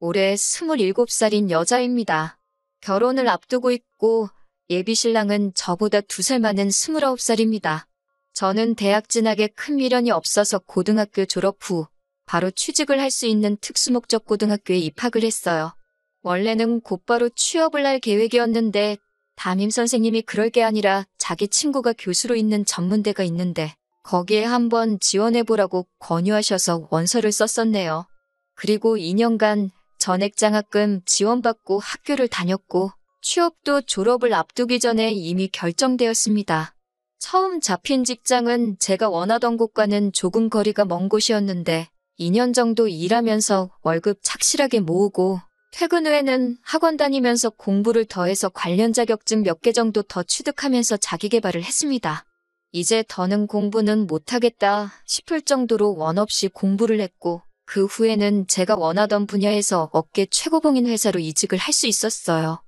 올해 27살인 여자입니다. 결혼을 앞두고 있고 예비신랑은 저보다 2살 많은 29살입니다. 저는 대학 진학에 큰 미련이 없어서 고등학교 졸업 후 바로 취직을 할 수 있는 특수목적 고등학교에 입학을 했어요. 원래는 곧바로 취업을 할 계획이었는데 담임 선생님이 그럴 게 아니라 자기 친구가 교수로 있는 전문대가 있는데 거기에 한번 지원해보라고 권유하셔서 원서를 썼었네요. 그리고 2년간 전액장학금 지원받고 학교를 다녔고 취업도 졸업을 앞두기 전에 이미 결정되었습니다. 처음 잡힌 직장은 제가 원하던 곳과는 조금 거리가 먼 곳이었는데 2년 정도 일하면서 월급 착실하게 모으고 퇴근 후에는 학원 다니면서 공부를 더해서 관련 자격증 몇 개 정도 더 취득하면서 자기계발을 했습니다. 이제 더는 공부는 못하겠다 싶을 정도로 원 없이 공부를 했고 그 후에는 제가 원하던 분야에서 업계 최고봉인 회사로 이직을 할 수 있었어요.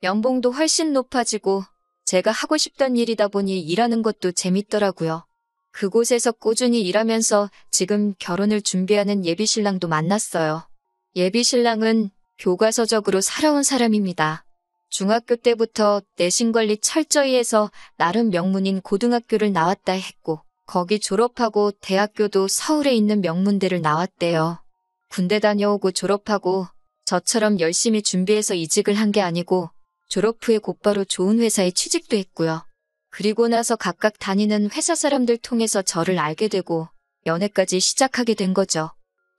연봉도 훨씬 높아지고 제가 하고 싶던 일이다 보니 일하는 것도 재밌더라고요. 그곳에서 꾸준히 일하면서 지금 결혼을 준비하는 예비신랑도 만났어요. 예비신랑은 교과서적으로 살아온 사람입니다. 중학교 때부터 내신관리 철저히 해서 나름 명문인 고등학교를 나왔다 했고 거기 졸업하고 대학교도 서울에 있는 명문대를 나왔대요. 군대 다녀오고 졸업하고 저처럼 열심히 준비해서 이직을 한 게 아니고 졸업 후에 곧바로 좋은 회사에 취직도 했고요. 그리고 나서 각각 다니는 회사 사람들 통해서 저를 알게 되고 연애까지 시작하게 된 거죠.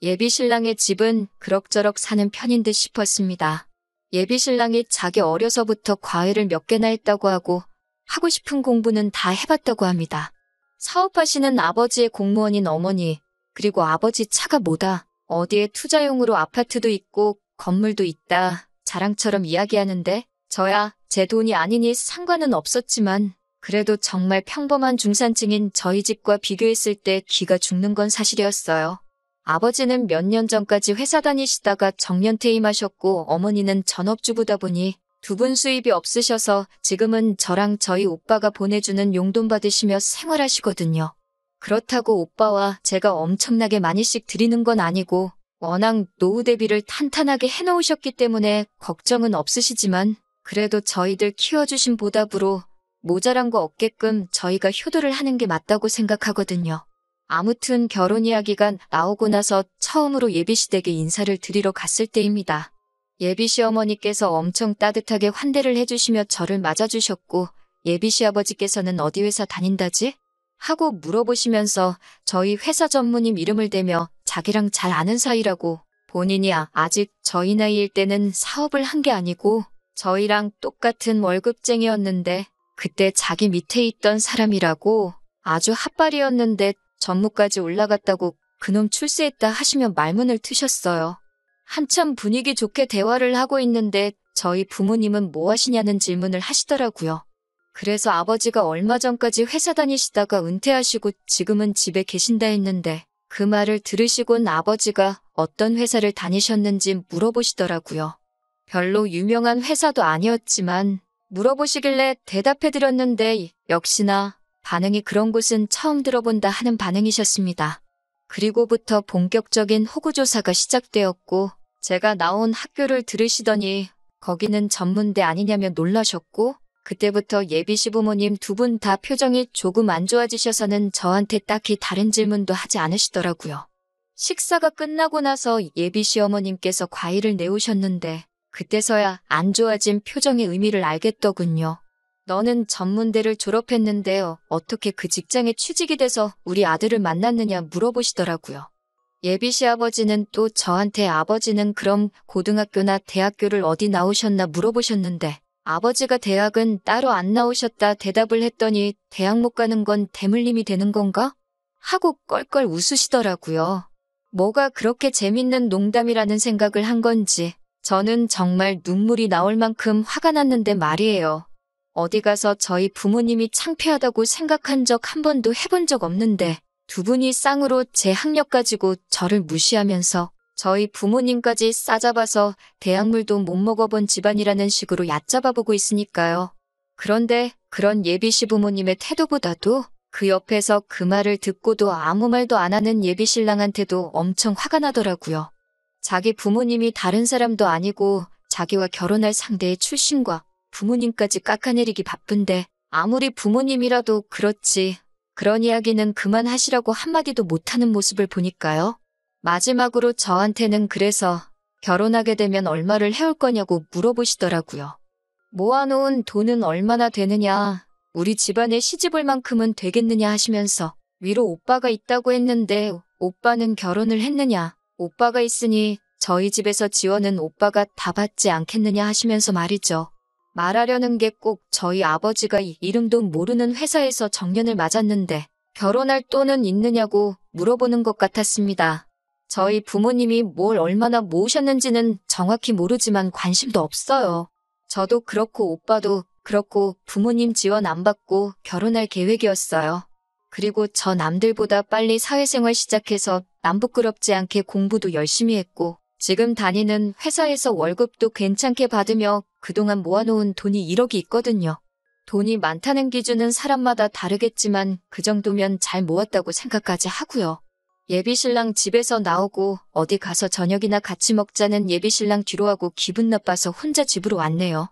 예비신랑의 집은 그럭저럭 사는 편인 듯 싶었습니다. 예비신랑이 자기 어려서부터 과외를 몇 개나 했다고 하고 하고 싶은 공부는 다 해봤다고 합니다. 사업하시는 아버지의 공무원인 어머니, 그리고 아버지 차가 뭐다, 어디에 투자용으로 아파트도 있고 건물도 있다 자랑처럼 이야기하는데 저야 제 돈이 아니니 상관은 없었지만 그래도 정말 평범한 중산층인 저희 집과 비교했을 때 기가 죽는 건 사실이었어요. 아버지는 몇 년 전까지 회사 다니시다가 정년퇴임하셨고 어머니는 전업주부다 보니 두 분 수입이 없으셔서 지금은 저랑 저희 오빠가 보내주는 용돈 받으시며 생활하시거든요. 그렇다고 오빠와 제가 엄청나게 많이씩 드리는 건 아니고 워낙 노후 대비를 탄탄하게 해놓으셨기 때문에 걱정은 없으시지만 그래도 저희들 키워주신 보답으로 모자란 거 없게끔 저희가 효도를 하는 게 맞다고 생각하거든요. 아무튼 결혼 이야기가 나오고 나서 처음으로 예비씨 댁에 인사를 드리러 갔을 때입니다. 예비씨 어머니께서 엄청 따뜻하게 환대를 해주시며 저를 맞아주셨고 예비씨 아버지께서는 어디 회사 다닌다지? 하고 물어보시면서 저희 회사 전무님 이름을 대며 자기랑 잘 아는 사이라고 본인이 아직 저희 나이일 때는 사업을 한 게 아니고 저희랑 똑같은 월급쟁이였는데 그때 자기 밑에 있던 사람이라고 아주 핫발이었는데 전무까지 올라갔다고 그놈 출세했다 하시며 말문을 트셨어요. 한참 분위기 좋게 대화를 하고 있는데 저희 부모님은 뭐 하시냐는 질문을 하시더라고요. 그래서 아버지가 얼마 전까지 회사 다니시다가 은퇴하시고 지금은 집에 계신다 했는데 그 말을 들으시곤 아버지가 어떤 회사를 다니셨는지 물어보시더라고요. 별로 유명한 회사도 아니었지만 물어보시길래 대답해드렸는데 역시나 반응이 그런 곳은 처음 들어본다 하는 반응이셨습니다. 그리고부터 본격적인 호구조사가 시작되었고 제가 나온 학교를 들으시더니 거기는 전문대 아니냐며 놀라셨고 그때부터 예비씨 부모님 두 분 다 표정이 조금 안 좋아지셔서는 저한테 딱히 다른 질문도 하지 않으시더라고요. 식사가 끝나고 나서 예비씨 어머님께서 과일을 내오셨는데 그때서야 안 좋아진 표정의 의미를 알겠더군요. 너는 전문대를 졸업했는데 어떻게 그 직장에 취직이 돼서 우리 아들을 만났느냐 물어보시더라고요. 예비씨 아버지는 또 저한테 아버지는 그럼 고등학교나 대학교를 어디 나오셨나 물어보셨는데 아버지가 대학은 따로 안 나오셨다 대답을 했더니 대학 못 가는 건 대물림이 되는 건가? 하고 껄껄 웃으시더라고요. 뭐가 그렇게 재밌는 농담이라는 생각을 한 건지 저는 정말 눈물이 나올 만큼 화가 났는데 말이에요. 어디 가서 저희 부모님이 창피하다고 생각한 적 한 번도 해본 적 없는데 두 분이 쌍으로 제 학력 가지고 저를 무시하면서 저희 부모님까지 싸잡아서 대학물도 못 먹어본 집안이라는 식으로 얕잡아보고 있으니까요. 그런데 그런 예비씨 부모님의 태도보다도 그 옆에서 그 말을 듣고도 아무 말도 안 하는 예비신랑한테도 엄청 화가 나더라고요. 자기 부모님이 다른 사람도 아니고 자기와 결혼할 상대의 출신과 부모님까지 깎아내리기 바쁜데 아무리 부모님이라도 그렇지. 그런 이야기는 그만하시라고 한마디도 못하는 모습을 보니까요. 마지막으로 저한테는 그래서 결혼하게 되면 얼마를 해올 거냐고 물어보시더라고요. 모아놓은 돈은 얼마나 되느냐, 우리 집안에 시집올 만큼은 되겠느냐 하시면서 위로 오빠가 있다고 했는데 오빠는 결혼을 했느냐, 오빠가 있으니 저희 집에서 지원은 오빠가 다 받지 않겠느냐 하시면서 말이죠. 말하려는 게 꼭 저희 아버지가 이름도 모르는 회사에서 정년을 맞았는데 결혼할 돈은 있느냐고 물어보는 것 같았습니다. 저희 부모님이 뭘 얼마나 모으셨는지는 정확히 모르지만 관심도 없어요. 저도 그렇고 오빠도 그렇고 부모님 지원 안 받고 결혼할 계획이었어요. 그리고 저 남들보다 빨리 사회생활 시작해서 남 부끄럽지 않게 공부도 열심히 했고 지금 다니는 회사에서 월급도 괜찮게 받으며 그동안 모아놓은 돈이 1억이 있거든요. 돈이 많다는 기준은 사람마다 다르겠지만 그 정도면 잘 모았다고 생각까지 하고요. 예비신랑 집에서 나오고 어디 가서 저녁이나 같이 먹자는 예비신랑 뒤로 하고 기분 나빠서 혼자 집으로 왔네요.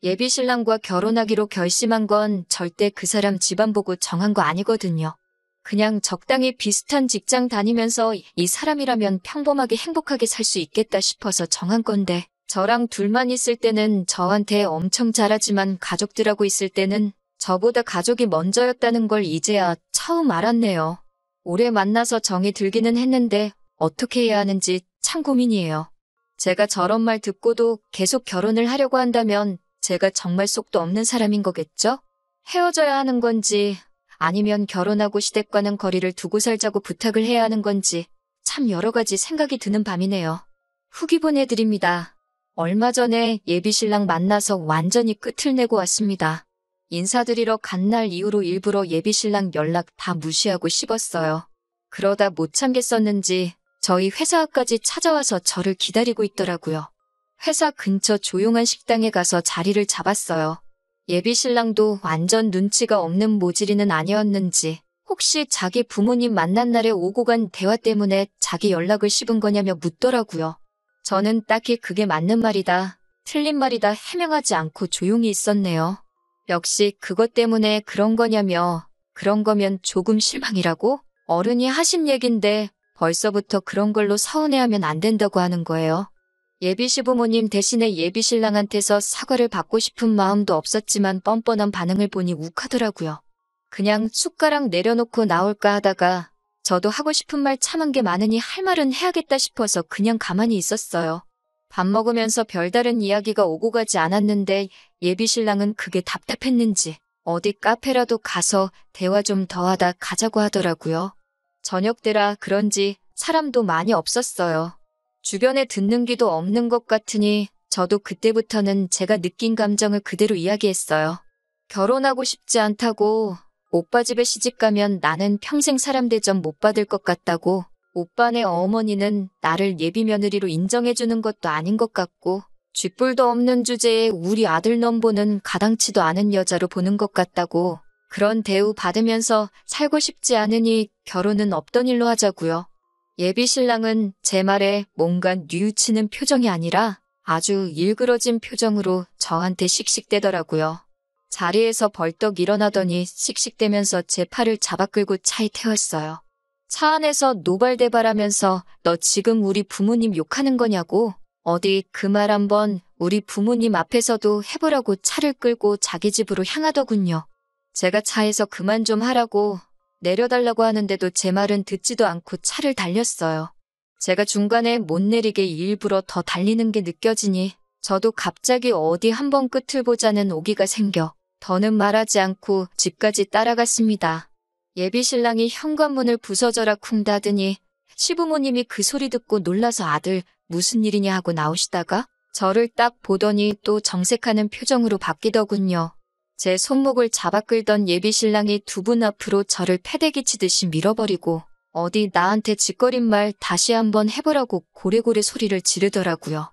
예비신랑과 결혼하기로 결심한 건 절대 그 사람 집안 보고 정한 거 아니거든요. 그냥 적당히 비슷한 직장 다니면서 이 사람이라면 평범하게 행복하게 살 수 있겠다 싶어서 정한 건데 저랑 둘만 있을 때는 저한테 엄청 잘하지만 가족들하고 있을 때는 저보다 가족이 먼저였다는 걸 이제야 처음 알았네요. 오래 만나서 정이 들기는 했는데 어떻게 해야 하는지 참 고민이에요. 제가 저런 말 듣고도 계속 결혼을 하려고 한다면 제가 정말 속도 없는 사람인 거겠죠? 헤어져야 하는 건지 아니면 결혼하고 시댁과는 거리를 두고 살자고 부탁을 해야 하는 건지 참 여러 가지 생각이 드는 밤이네요. 후기 보내드립니다. 얼마 전에 예비신랑 만나서 완전히 끝을 내고 왔습니다. 인사드리러 간 날 이후로 일부러 예비신랑 연락 다 무시하고 씹었어요. 그러다 못 참겠었는지 저희 회사 앞까지 찾아와서 저를 기다리고 있더라고요. 회사 근처 조용한 식당에 가서 자리를 잡았어요. 예비신랑도 완전 눈치가 없는 모질이는 아니었는지 혹시 자기 부모님 만난 날에 오고 간 대화 때문에 자기 연락을 씹은 거냐며 묻더라고요. 저는 딱히 그게 맞는 말이다, 틀린 말이다 해명하지 않고 조용히 있었네요. 역시 그것 때문에 그런 거냐며 그런 거면 조금 실망이라고? 어른이 하신 얘긴데 벌써부터 그런 걸로 서운해하면 안 된다고 하는 거예요. 예비시부모님 대신에 예비신랑한테서 사과를 받고 싶은 마음도 없었지만 뻔뻔한 반응을 보니 욱하더라고요. 그냥 숟가락 내려놓고 나올까 하다가 저도 하고 싶은 말 참은 게 많으니 할 말은 해야겠다 싶어서 그냥 가만히 있었어요. 밥 먹으면서 별다른 이야기가 오고 가지 않았는데 예비신랑은 그게 답답했는지 어디 카페라도 가서 대화 좀 더 하다 가자고 하더라고요. 저녁 때라 그런지 사람도 많이 없었어요. 주변에 듣는 귀도 없는 것 같으니 저도 그때부터는 제가 느낀 감정을 그대로 이야기했어요. 결혼하고 싶지 않다고, 오빠 집에 시집가면 나는 평생 사람 대접 못 받을 것 같다고, 오빠네 어머니는 나를 예비며느리로 인정해주는 것도 아닌 것 같고, 쥐뿔도 없는 주제에 우리 아들 넘보는 가당치도 않은 여자로 보는 것 같다고, 그런 대우 받으면서 살고 싶지 않으니 결혼은 없던 일로 하자고요. 예비신랑은 제 말에 뭔가 뉘우치는 표정이 아니라 아주 일그러진 표정으로 저한테 씩씩대더라고요. 자리에서 벌떡 일어나더니 씩씩대면서 제 팔을 잡아 끌고 차에 태웠어요. 차 안에서 노발대발하면서 너 지금 우리 부모님 욕하는 거냐고? 어디 그 말 한번 우리 부모님 앞에서도 해보라고 차를 끌고 자기 집으로 향하더군요. 제가 차에서 그만 좀 하라고 내려달라고 하는데도 제 말은 듣지도 않고 차를 달렸어요. 제가 중간에 못 내리게 일부러 더 달리는 게 느껴지니 저도 갑자기 어디 한번 끝을 보자는 오기가 생겨 더는 말하지 않고 집까지 따라갔습니다. 예비신랑이 현관문을 부서져라 쿵 닫으니 시부모님이 그 소리 듣고 놀라서 아들 무슨 일이냐 하고 나오시다가 저를 딱 보더니 또 정색하는 표정으로 바뀌더군요. 제 손목을 잡아 끌던 예비신랑이 두 분 앞으로 저를 패대기 치듯이 밀어버리고 어디 나한테 짓거린 말 다시 한번 해보라고 고래고래 소리를 지르더라고요.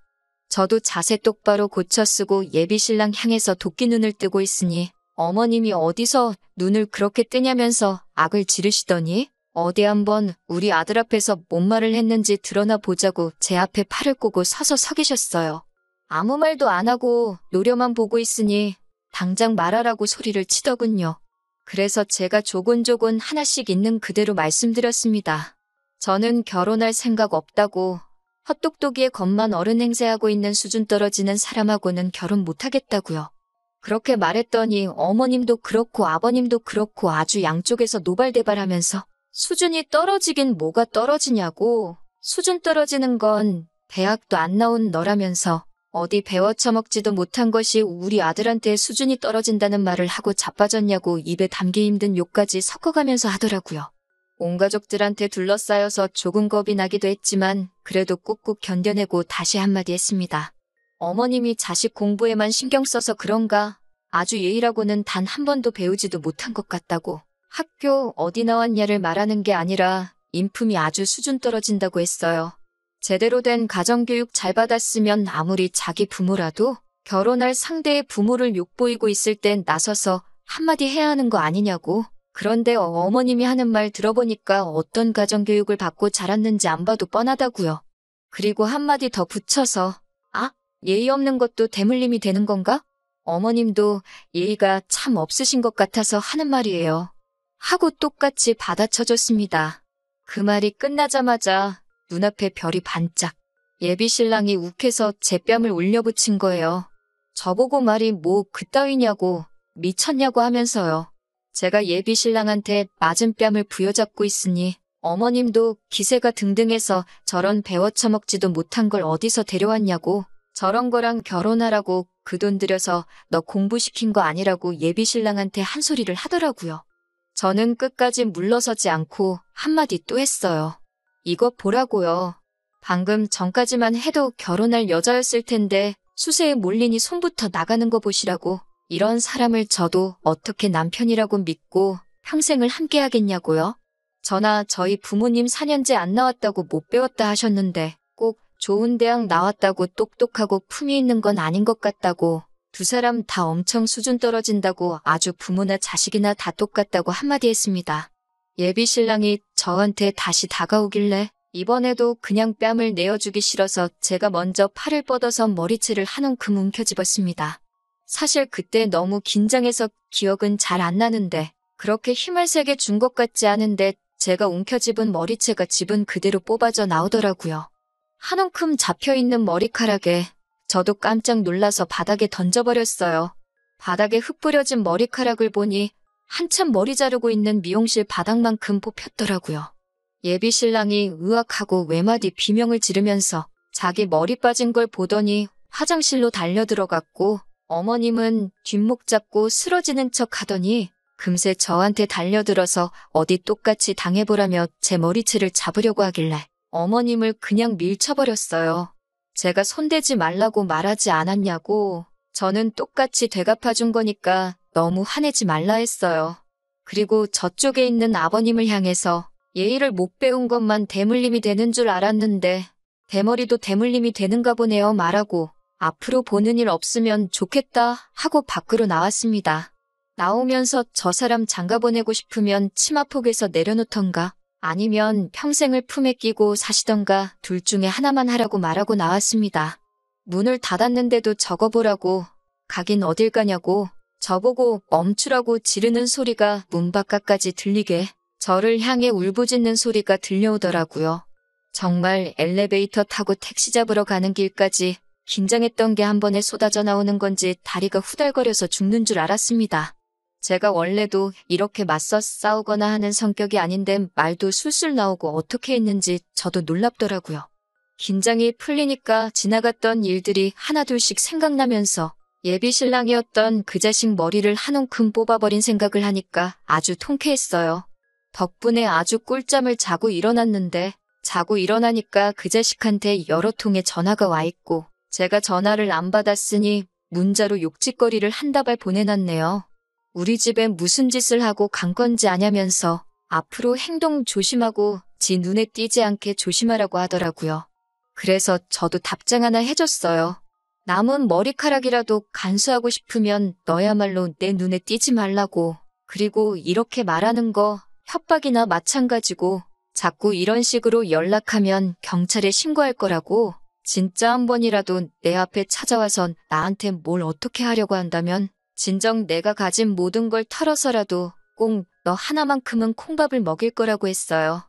저도 자세 똑바로 고쳐 쓰고 예비신랑 향해서 도끼 눈을 뜨고 있으니 어머님이 어디서 눈을 그렇게 뜨냐면서 악을 지르시더니 어디 한번 우리 아들 앞에서 뭔 말을 했는지 드러나 보자고 제 앞에 팔을 꼬고 서서 서 계셨어요. 아무 말도 안 하고 노려만 보고 있으니 당장 말하라고 소리를 치더군요. 그래서 제가 조곤조곤 하나씩 있는 그대로 말씀드렸습니다. 저는 결혼할 생각 없다고, 헛똑똑이의 것만 어른 행세하고 있는 수준 떨어지는 사람하고는 결혼 못하겠다고요. 그렇게 말했더니 어머님도 그렇고 아버님도 그렇고 아주 양쪽에서 노발대발하면서 수준이 떨어지긴 뭐가 떨어지냐고, 수준 떨어지는 건 대학도 안 나온 너라면서 어디 배워 처먹지도 못한 것이 우리 아들한테 수준이 떨어진다는 말을 하고 자빠졌냐고 입에 담기 힘든 욕까지 섞어가면서 하더라고요. 온 가족들한테 둘러싸여서 조금 겁이 나기도 했지만 그래도 꾹꾹 견뎌내고 다시 한마디 했습니다. 어머님이 자식 공부에만 신경 써서 그런가, 아주 예의라고는 단 한 번도 배우지도 못한 것 같다고. 학교 어디 나왔냐를 말하는 게 아니라 인품이 아주 수준 떨어진다고 했어요. 제대로 된 가정교육 잘 받았으면 아무리 자기 부모라도 결혼할 상대의 부모를 욕보이고 있을 땐 나서서 한마디 해야 하는 거 아니냐고. 그런데 어머님이 하는 말 들어보니까 어떤 가정교육을 받고 자랐는지 안 봐도 뻔하다고요. 그리고 한마디 더 붙여서, 아, 예의 없는 것도 대물림이 되는 건가? 어머님도 예의가 참 없으신 것 같아서 하는 말이에요. 하고 똑같이 받아쳐줬습니다. 그 말이 끝나자마자 눈앞에 별이 반짝. 예비신랑이 욱해서 제 뺨을 올려붙인 거예요. 저보고 말이 뭐 그따위냐고, 미쳤냐고 하면서요. 제가 예비신랑한테 맞은 뺨을 부여잡고 있으니 어머님도 기세가 등등해서 저런 배워처먹지도 못한 걸 어디서 데려왔냐고, 저런 거랑 결혼하라고 그 돈 들여서 너 공부시킨 거 아니라고 예비신랑한테 한 소리를 하더라고요. 저는 끝까지 물러서지 않고 한마디 또 했어요. 이거 보라고요. 방금 전까지만 해도 결혼할 여자였을 텐데 수세에 몰리니 손부터 나가는 거 보시라고. 이런 사람을 저도 어떻게 남편이라고 믿고 평생을 함께 하겠냐고요. 저나 저희 부모님 4년째 안 나왔다고 못 배웠다 하셨는데 꼭 좋은 대학 나왔다고 똑똑하고 품위 있는 건 아닌 것 같다고, 두 사람 다 엄청 수준 떨어진다고 아주 부모나 자식이나 다 똑같다고 한마디 했습니다. 예비신랑이 저한테 다시 다가오길래 이번에도 그냥 뺨을 내어주기 싫어서 제가 먼저 팔을 뻗어서 머리채를 한 움큼 움켜쥐었습니다. 사실 그때 너무 긴장해서 기억은 잘 안 나는데 그렇게 힘을 세게 준 것 같지 않은데 제가 움켜집은 머리채가 집은 그대로 뽑아져 나오더라고요. 한 움큼 잡혀있는 머리카락에 저도 깜짝 놀라서 바닥에 던져버렸어요. 바닥에 흙 뿌려진 머리카락을 보니 한참 머리 자르고 있는 미용실 바닥만큼 뽑혔더라고요. 예비신랑이 으악하고 외마디 비명을 지르면서 자기 머리 빠진 걸 보더니 화장실로 달려들어갔고, 어머님은 뒷목 잡고 쓰러지는 척 하더니 금세 저한테 달려들어서 어디 똑같이 당해보라며 제 머리채를 잡으려고 하길래 어머님을 그냥 밀쳐버렸어요. 제가 손대지 말라고 말하지 않았냐고. 저는 똑같이 되갚아준 거니까 너무 화내지 말라 했어요. 그리고 저쪽에 있는 아버님을 향해서 예의를 못 배운 것만 대물림이 되는 줄 알았는데 대머리도 대물림이 되는가 보네요 말하고 앞으로 보는 일 없으면 좋겠다 하고 밖으로 나왔습니다. 나오면서 저 사람 장가보내고 싶으면 치마폭에서 내려놓던가 아니면 평생을 품에 끼고 사시던가 둘 중에 하나만 하라고 말하고 나왔습니다. 문을 닫았는데도 적어보라고, 가긴 어딜 가냐고, 저보고 멈추라고 지르는 소리가 문 바깥까지 들리게 저를 향해 울부짖는 소리가 들려오더라고요. 정말 엘리베이터 타고 택시 잡으러 가는 길까지 긴장했던 게 한 번에 쏟아져 나오는 건지 다리가 후달거려서 죽는 줄 알았습니다. 제가 원래도 이렇게 맞서 싸우거나 하는 성격이 아닌데 말도 술술 나오고 어떻게 했는지 저도 놀랍더라고요. 긴장이 풀리니까 지나갔던 일들이 하나둘씩 생각나면서 예비신랑이었던 그 자식 머리를 한 움큼 뽑아버린 생각을 하니까 아주 통쾌했어요. 덕분에 아주 꿀잠을 자고 일어났는데 자고 일어나니까 그 자식한테 여러 통의 전화가 와 있고 제가 전화를 안 받았으니 문자로 욕짓거리를 한 다발 보내놨네요. 우리 집에 무슨 짓을 하고 간 건지 아냐면서 앞으로 행동 조심하고 지 눈에 띄지 않게 조심하라고 하더라고요. 그래서 저도 답장 하나 해줬어요. 남은 머리카락이라도 간수하고 싶으면 너야말로 내 눈에 띄지 말라고. 그리고 이렇게 말하는 거 협박이나 마찬가지고 자꾸 이런 식으로 연락하면 경찰에 신고할 거라고. 진짜 한 번이라도 내 앞에 찾아와선 나한테 뭘 어떻게 하려고 한다면 진정 내가 가진 모든 걸 털어서라도 꼭 너 하나만큼은 콩밥을 먹일 거라고 했어요.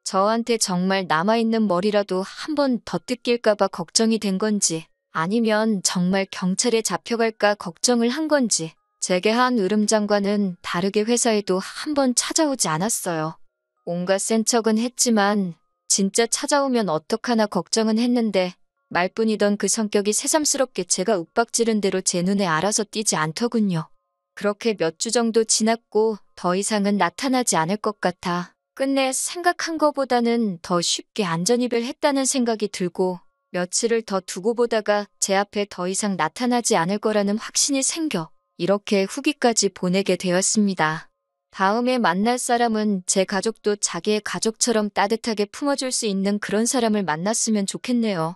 저한테 정말 남아있는 머리라도 한 번 더 뜯길까봐 걱정이 된 건지 아니면 정말 경찰에 잡혀갈까 걱정을 한 건지 제게 한 으름장과는 다르게 회사에도 한 번 찾아오지 않았어요. 온갖 센 척은 했지만 진짜 찾아오면 어떡하나 걱정은 했는데 말뿐이던 그 성격이 새삼스럽게 제가 윽박지른 대로 제 눈에 알아서 띄지 않더군요. 그렇게 몇 주 정도 지났고 더 이상은 나타나지 않을 것 같아 끝내 생각한 것보다는 더 쉽게 안전이별했다는 생각이 들고 며칠을 더 두고 보다가 제 앞에 더 이상 나타나지 않을 거라는 확신이 생겨 이렇게 후기까지 보내게 되었습니다. 다음에 만날 사람은 제 가족도 자기의 가족처럼 따뜻하게 품어줄 수 있는 그런 사람을 만났으면 좋겠네요.